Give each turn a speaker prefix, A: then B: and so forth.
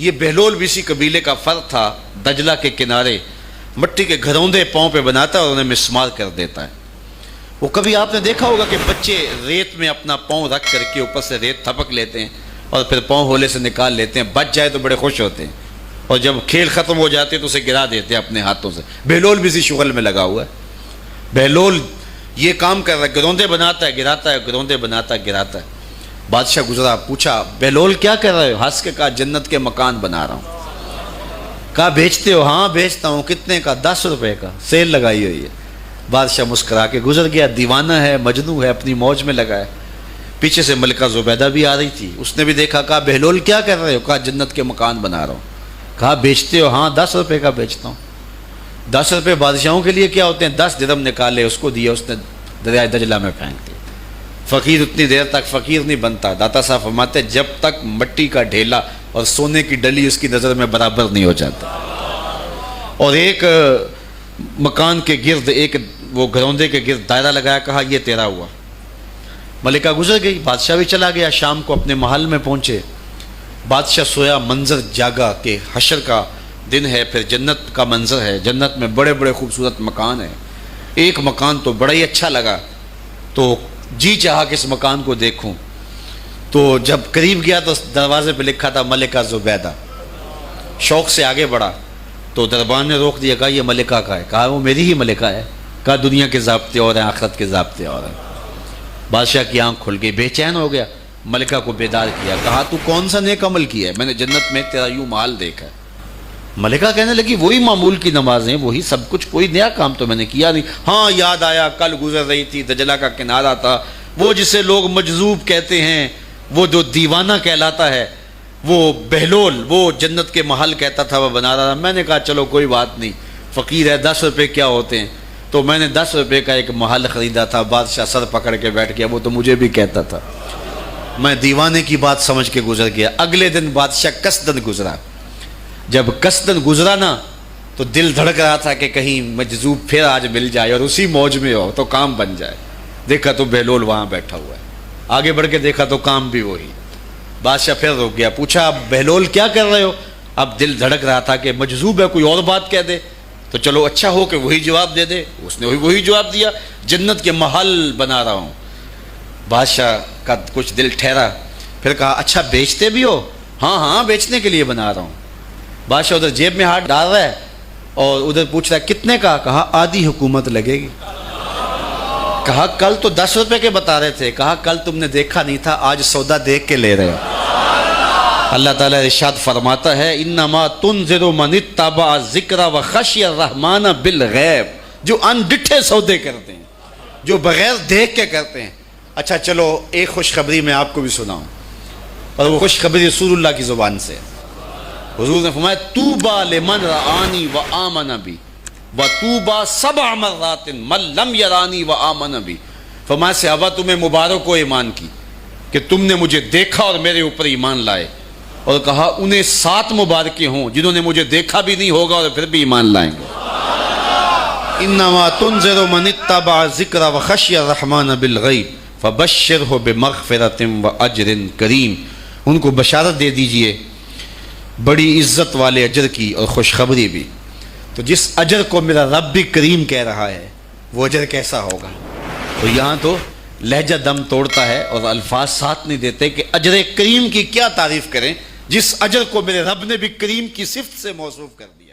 A: یہ بہلول بھی اسی قبیلے کا فرد تھا، دجلہ کے کنارے مٹی کے گھروندے پاؤں پہ بناتا ہے اور انہیں مسمار کر دیتا ہے۔ وہ کبھی آپ نے دیکھا ہوگا کہ بچے ریت میں اپنا پاؤں رکھ کر کے اوپر سے ریت تھپک لیتے ہیں اور پھر پاؤں ہولے سے نکال لیتے ہیں، بچ جائے تو بڑے خوش ہوتے ہیں، اور جب کھیل ختم ہو جاتے ہیں تو اسے گرا دیتے ہیں اپنے ہاتھوں سے۔ بہلول بھی اسی شغل میں لگا ہوا ہے۔ بہلول یہ کام کر رہا ہے، گروندے بناتا ہے گراتا ہے، گروندے بناتا ہے گراتا ہے۔ بادشاہ گزرا، پوچھا بہلول کیا کر رہے ہو؟ ہنس کے کہا جنت کے مکان بنا رہا ہوں۔ کہا بیچتے ہو؟ ہاں بیچتا ہوں۔ کتنے کا؟ 10 روپے کا، سیل لگائی ہوئی ہے۔ بادشاہ مسکرا کے گزر گیا، دیوانہ ہے، مجنوں ہے، اپنی موج میں لگا ہے۔ پیچھے سے ملکہ زبیدہ بھی آ رہی تھی، اس نے بھی دیکھا، کہا بہلول کیا کر رہے ہو؟ کہا جنت کے مکان بنا رہا ہوں۔ کہا بیچتے ہو؟ ہاں 10 روپے کا بیچتا ہوں۔ 10 روپے بادشاہوں کے لیے کیا ہوتے ہیں؟ 10 درہم نکالے، اس کو دیا، اس نے دریائے دجلہ میں پھینک دیا۔ فقیر اتنی دیر تک فقیر نہیں بنتا، داتا صاحب فرماتے جب تک مٹی کا ڈھیلا اور سونے کی ڈلی اس کی نظر میں برابر نہیں ہو جاتا۔ اور ایک مکان کے گرد، ایک وہ گھروندے کے گرد دائرہ لگایا، کہا یہ تیرا ہوا۔ ملکہ گزر گئی، بادشاہ بھی چلا گیا۔ شام کو اپنے محل میں پہنچے، بادشاہ سویا، منظر جاگا کہ حشر کا دن ہے، پھر جنت کا منظر ہے، جنت میں بڑے بڑے خوبصورت مکان ہیں۔ ایک مکان تو بڑا ہی اچھا لگا، تو جی چاہا کہ اس مکان کو دیکھوں۔ تو جب قریب گیا تو دروازے پہ لکھا تھا ملکہ زبیدہ۔ شوق سے آگے بڑھا تو دربان نے روک دیا، کہا یہ ملکہ کا ہے؟ کہا وہ میری ہی ملکہ ہے۔ کہا دنیا کے ضابطے اور ہیں، آخرت کے ضابطے اور ہیں۔ بادشاہ کی آنکھ کھل گئی، بے چین ہو گیا، ملکہ کو بیدار کیا، کہا تو کون سا نیک عمل کیا ہے؟ میں نے جنت میں تیرا یوں محل دیکھا ہے۔ ملکہ کہنے لگی وہی معمول کی نمازیں، وہی سب کچھ، کوئی نیا کام تو میں نے کیا نہیں۔ ہاں یاد آیا، کل گزر رہی تھی، دجلہ کا کنارہ تھا، وہ جسے لوگ مجذوب کہتے ہیں، وہ جو دیوانہ کہلاتا ہے، وہ بہلول، وہ جنت کے محل کہتا تھا، وہ بنا رہا تھا۔ میں نے کہا چلو کوئی بات نہیں، فقیر ہے، 10 روپے کیا ہوتے ہیں؟ تو میں نے 10 روپے کا ایک محل خریدا تھا۔ بادشاہ سر پکڑ کے بیٹھ گیا، وہ تو مجھے بھی کہتا تھا۔ میں دیوانے کی بات سمجھ کے گزر گیا۔ اگلے دن بادشاہ قصدن گزرا۔ جب قصدن گزرا نا تو دل دھڑک رہا تھا کہ کہیں مجذوب پھر آج مل جائے اور اسی موج میں ہو تو کام بن جائے۔ دیکھا تو بہلول وہاں بیٹھا ہوا ہے، آگے بڑھ کے دیکھا تو کام بھی وہی۔ بادشاہ پھر رک گیا، پوچھا بہلول کیا کر رہے ہو؟ اب دل دھڑک رہا تھا کہ مجذوب ہے، کوئی اور بات کہہ دے تو چلو اچھا ہو کہ وہی جواب دے دے۔ اس نے وہی جواب دیا، جنت کے محل بنا رہا ہوں۔ بادشاہ کا کچھ دل ٹھہرا، پھر کہا اچھا بیچتے بھی ہو؟ ہاں ہاں بیچنے کے لیے بنا رہا ہوں۔ بادشاہ ادھر جیب میں ہاتھ ڈال رہا ہے اور ادھر پوچھ رہا ہے کتنے کا؟ کہا آدھی حکومت لگے گی۔ کہا کل تو 10 روپے کے بتا رہے تھے۔ کہا کل تم نے دیکھا نہیں تھا، آج سودا دیکھ کے لے رہے ہو۔ اللہ تعالیٰ ارشاد فرماتا ہے انما تنذر من اتبع الذکر وخشی الرحمن بالغیب، جو ان ڈٹھے سودے کرتے ہیں، جو بغیر دیکھ کے کرتے ہیں۔ اچھا چلو ایک خوشخبری میں آپ کو بھی سناؤں، اور وہ خوشخبری رسول اللہ کی زبان سے۔ حضور نے فرمایا طوبی لمن رآنی وآمن بی وطوبی 7 مرات من لم یرانی وآمن بی۔ فرمایا صحابہ تمہیں مبارک ہو ایمان کی کہ تم نے مجھے دیکھا اور میرے اوپر ایمان لائے، اور کہا انہیں 7 مبارکیں ہوں جنہوں نے مجھے دیکھا بھی نہیں ہوگا اور پھر بھی ایمان لائیں گے۔ انما تنذر من اتبع الذکر وخشی الرحمن بالغیب فبشرہ بمغفرۃ واجر کریم۔ ان کو بشارت دے دیجئے بڑی عزت والے اجر کی اور خوشخبری بھی۔ تو جس اجر کو میرا رب بھی کریم کہہ رہا ہے وہ اجر کیسا ہوگا؟ تو یہاں تو لہجہ دم توڑتا ہے اور الفاظ ساتھ نہیں دیتے کہ اجر کریم کی کیا تعریف کریں جس اجر کو میرے رب نے بھی کریم کی صفت سے موصوف کر دیا۔